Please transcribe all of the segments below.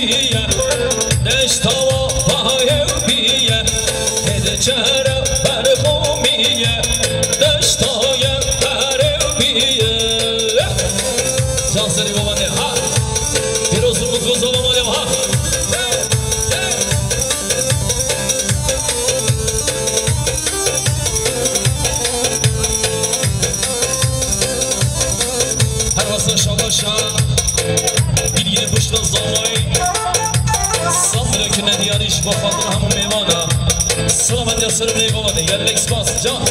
بیه دشتا و پای بیه هده چهره بر خومیه دشتای بر بیه جان سری بابانه ها پیروز رو گذا بابانه ها هر واسه شباشا بیرین پشت زامایی صبره که ندیاریش با خاطر همون میمانه سلامت یا سر بابانه یا لکس باس جان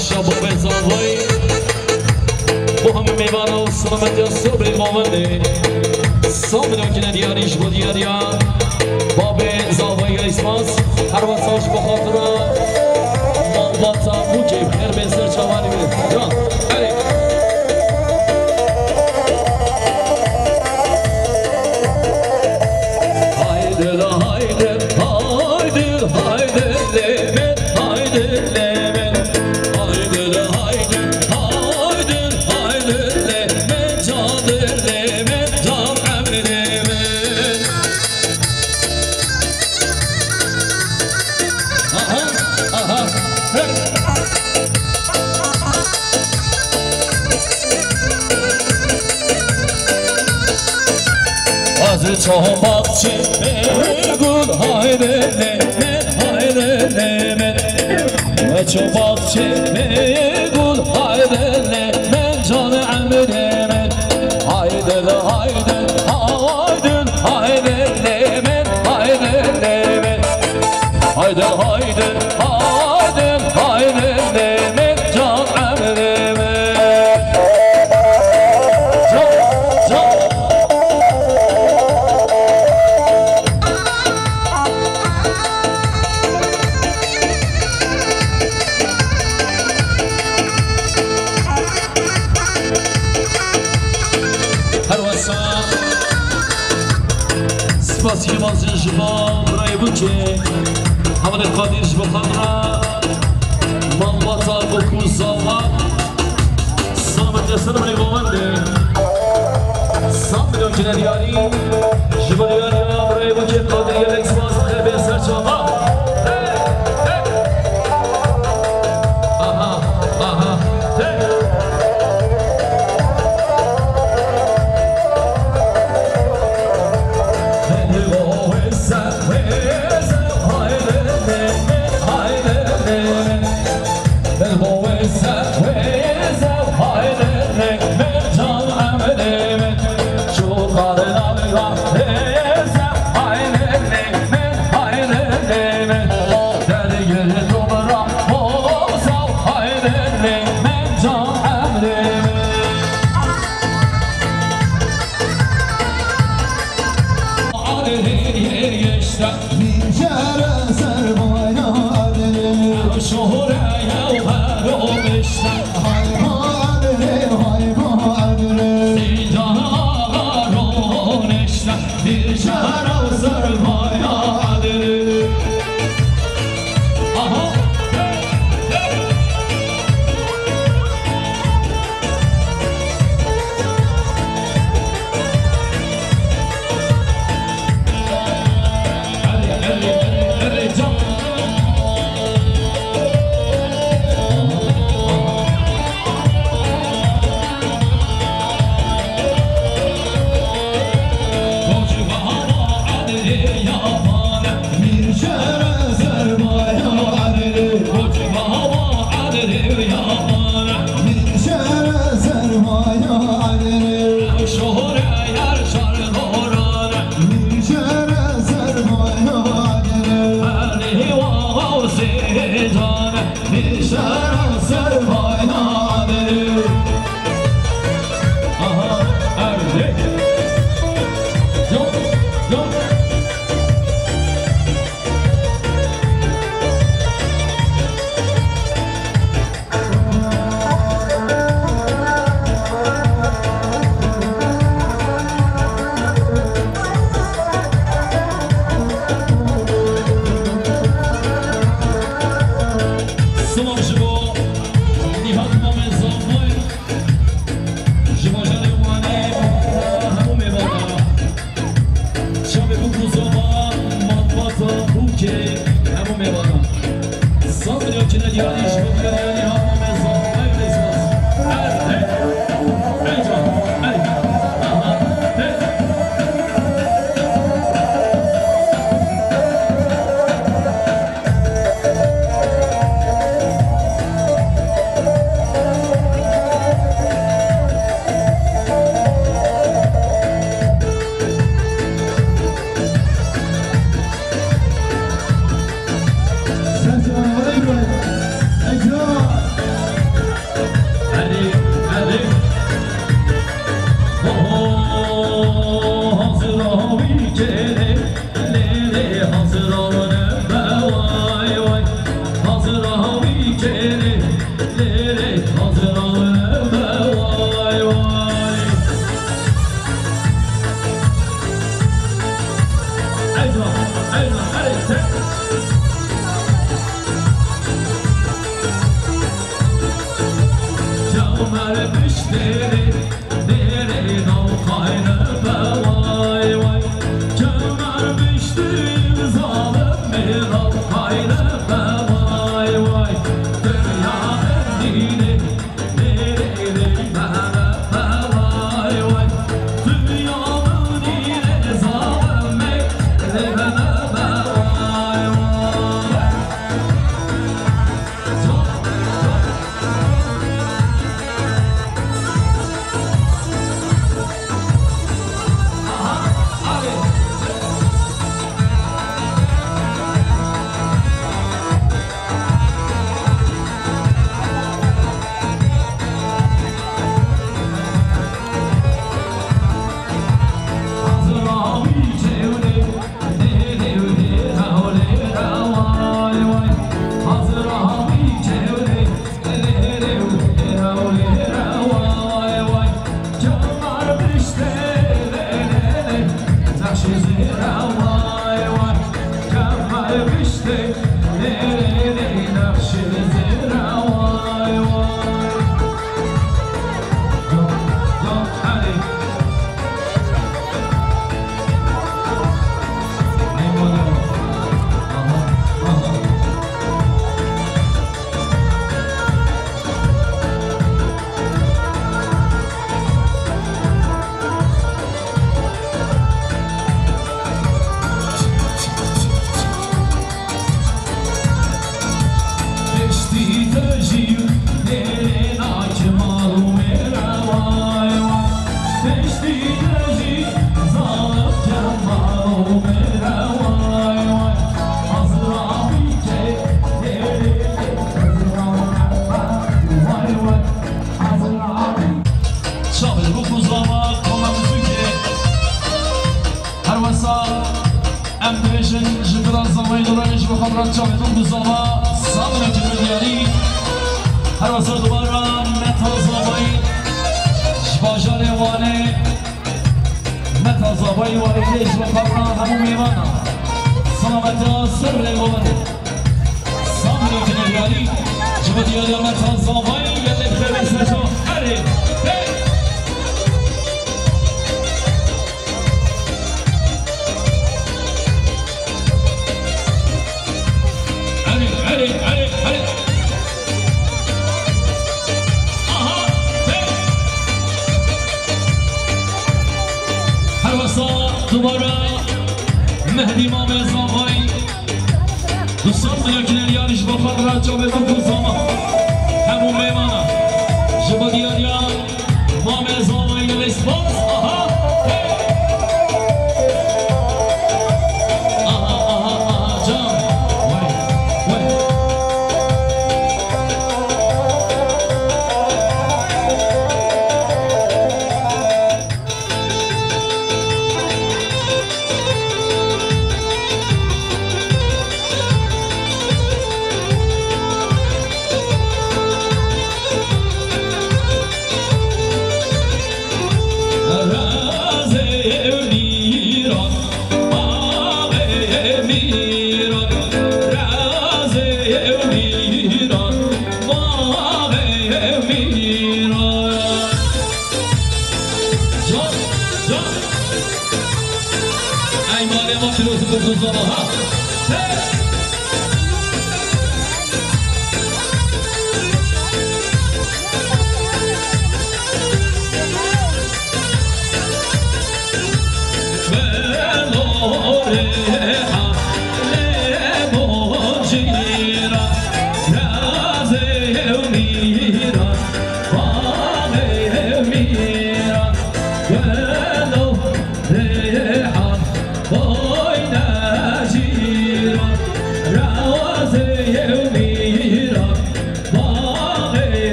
شبا بزاوی با هم میبارا و سلامت یا صبر مامده سامنا که ندیاریش با دیاریا باب زاوی اسماس هر واساش بخاطر باتا موجی بخیر بسر چوانی بیرد جان هری haydi haydi haydi haydi lemen haydi lemen haydi haydi haydi haydi lemen canı lemen can emri lemen aha aha Azı çoğmakçı gül haydi lemen haydi lemen Ve çoğmakçı gül haydi lemen canı emri lemen Haydi haydi haydi haydi lemen haydi lemen Haydi haydi haydi haydi lemen can emri lemen Can سپاس که باز جبا برای بوچه همون قادر جبا خمرا من باتا بکو زاوا سلامت جسر منی گوانده سام میلیون کنه دیاری جبا دیاری برای بوچه قادر یک سپاس بخیر به سر چاما آها آها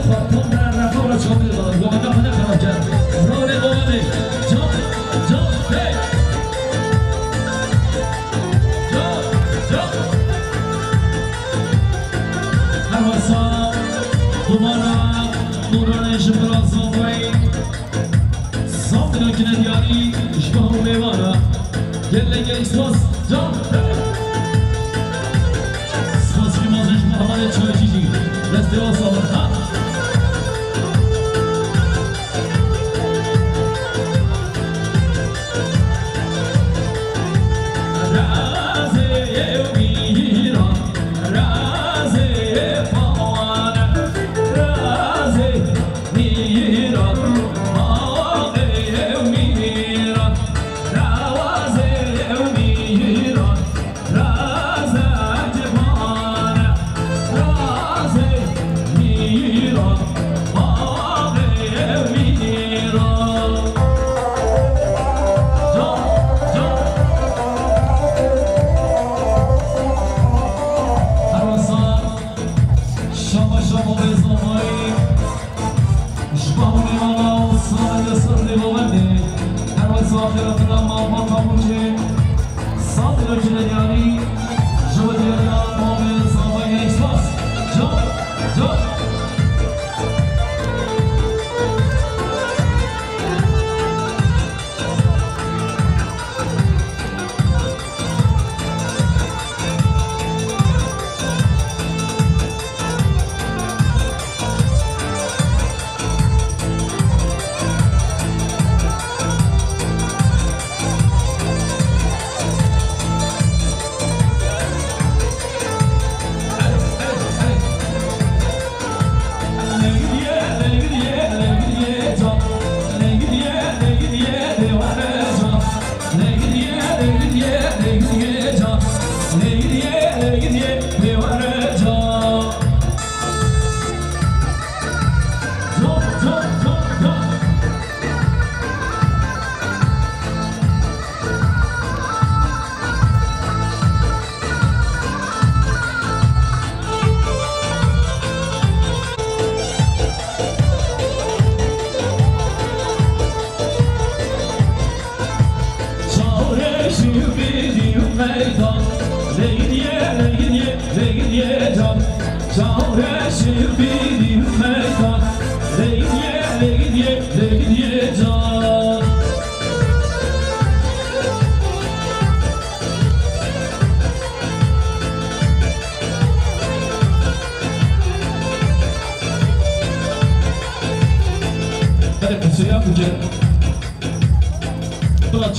خاطر در رفا را چاپی دادم گوانده خانه خراب کرد رانه گوانده جان جان هی جان جان هر واسا دوباره نورانه شبرا صافی صافی نکنه دیاری شبه و میوانه گله گلی سپاس جان سپاس که مازش محمد چای چیزی دسته ها صافت ها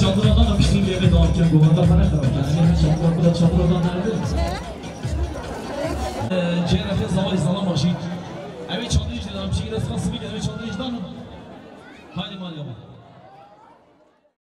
çadırdan piştiğim yemeği dağıtacağım. Govarda para kırarken. Yani çadırda çadırdan nerede? CRF zaman izlenen maşin. Evet çadırıcıdan bir şey resmen sıvı geldi çadırıcıdan. Haydi mal yapalım.